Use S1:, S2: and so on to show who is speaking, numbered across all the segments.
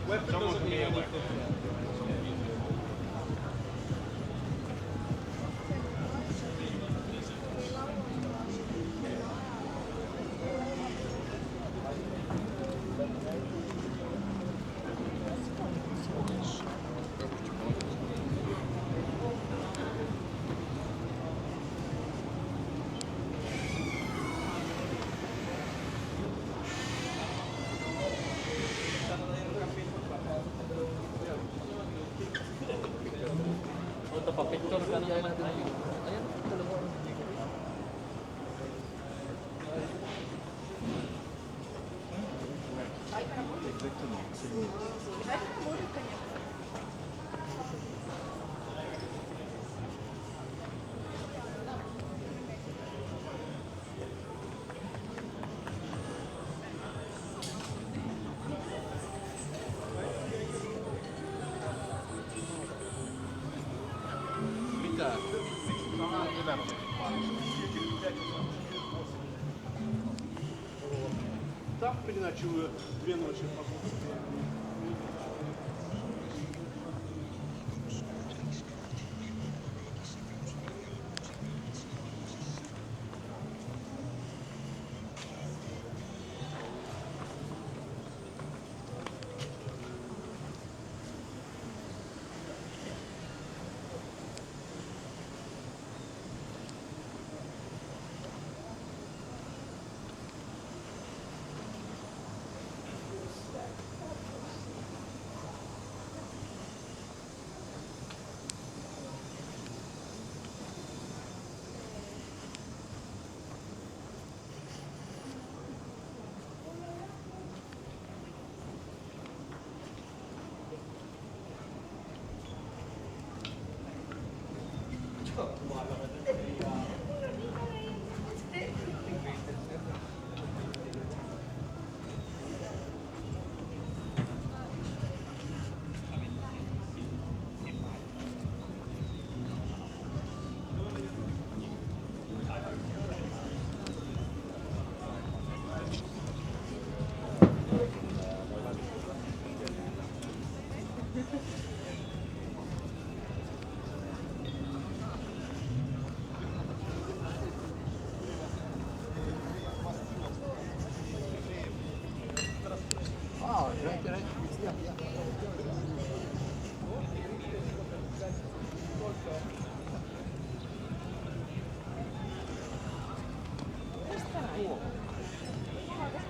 S1: Someone can be aware.
S2: Ito pa, picture ka naman tayo. Ayan, dalawa. Мика.
S1: Там переночую 2 ночи.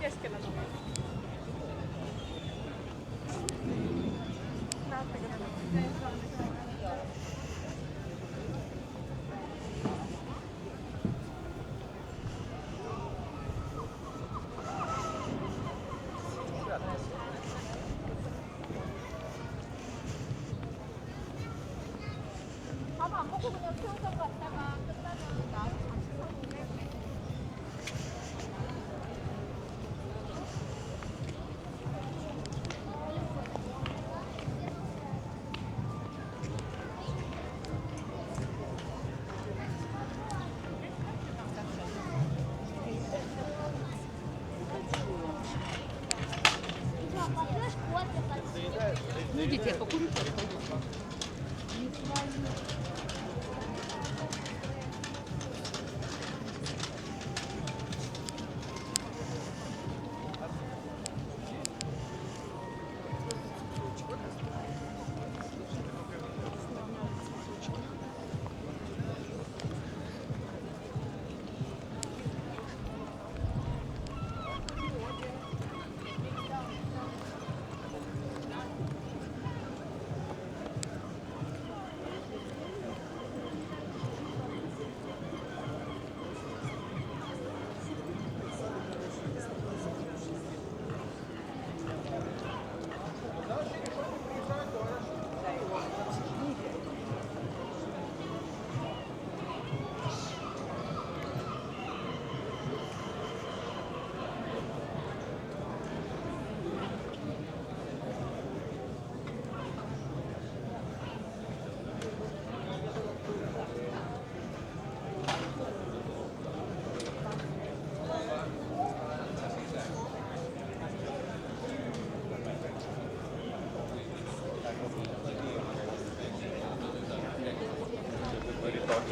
S3: Keskellä tulee. Näettekö tätä? 밥 안 먹고 그냥 수영장 갔다가 끝나면 나와서 같이 먹을래?
S4: Будете покурить?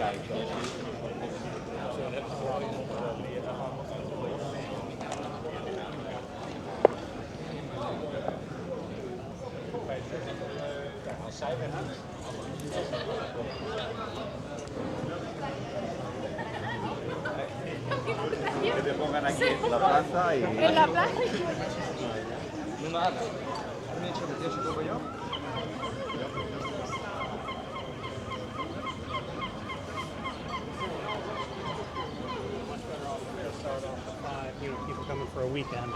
S4: kijken. Als zij weggaan. Te pongan aquí en la plaza y...
S3: En la plaza.
S2: Noem maar aan. Eerst door bij jou.
S1: Start off at 5, people coming for a weekend.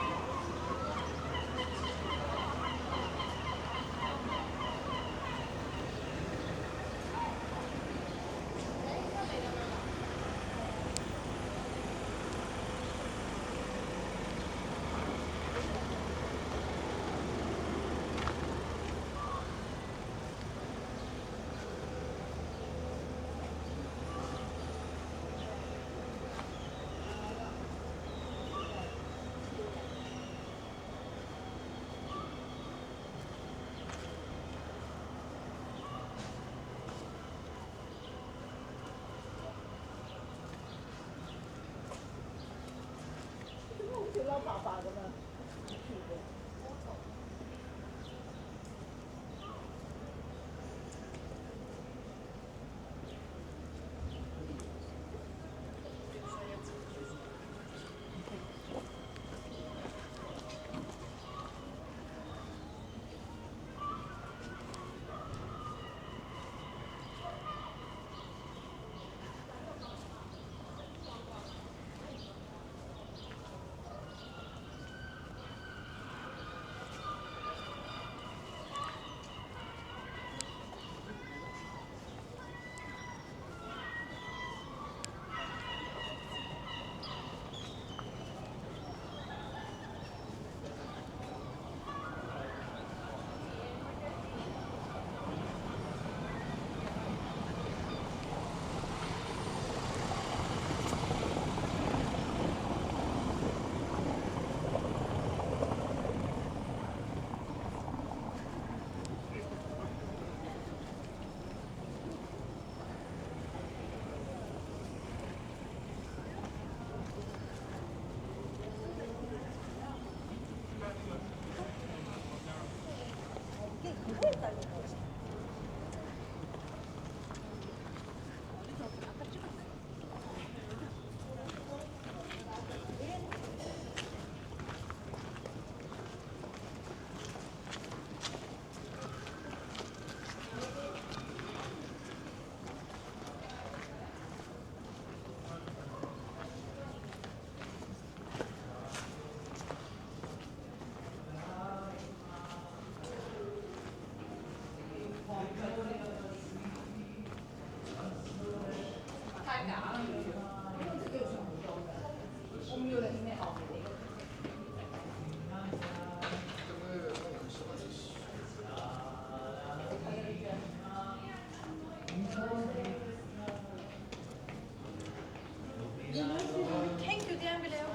S3: Tænk du gerne vil lave.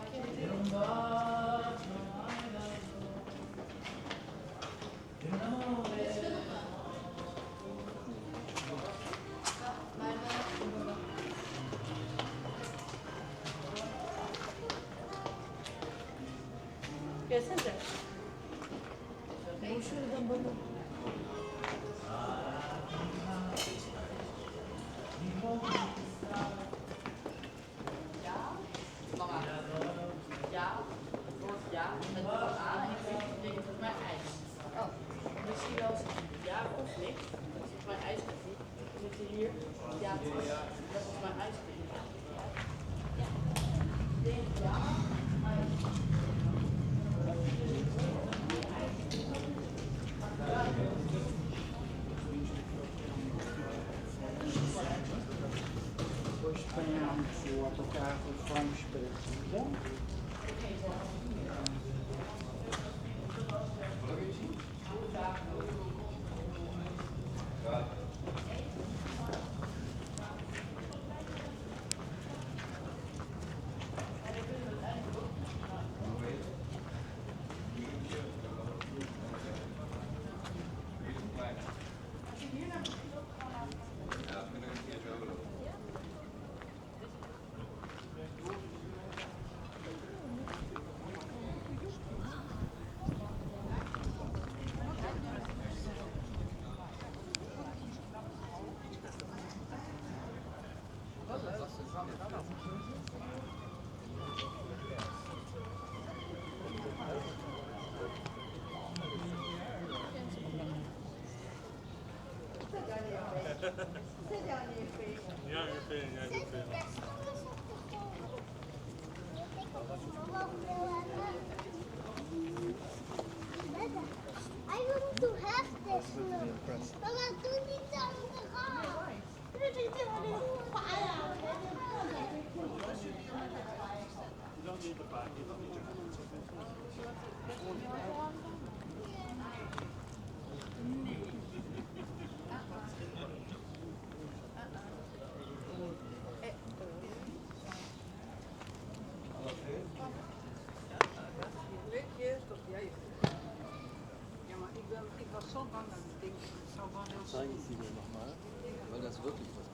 S3: Gelsene. Bu şuradan bana.
S5: Ja, het woord ja, met woord aan en ik betekent volgens mij ijs. Oh. Dus zie je wel eens ja of niks. Dat is volgens mij ijskoffie. Dan zit je hier, ja, dat is volgens mij ijskoffie. Ja. Denk ja.
S6: Depois apanhámos o autocarro e fomos para São
S1: Ja, je vindt, ja, je vindt.
S3: I want to have this now. Mama, doe niet aan de gang.
S5: Weet je, toch jij? Ja, maar ik was zo bang dat ik denk, het zou wel heel
S2: Zeigen Sie mir nochmal, weil das wirklich was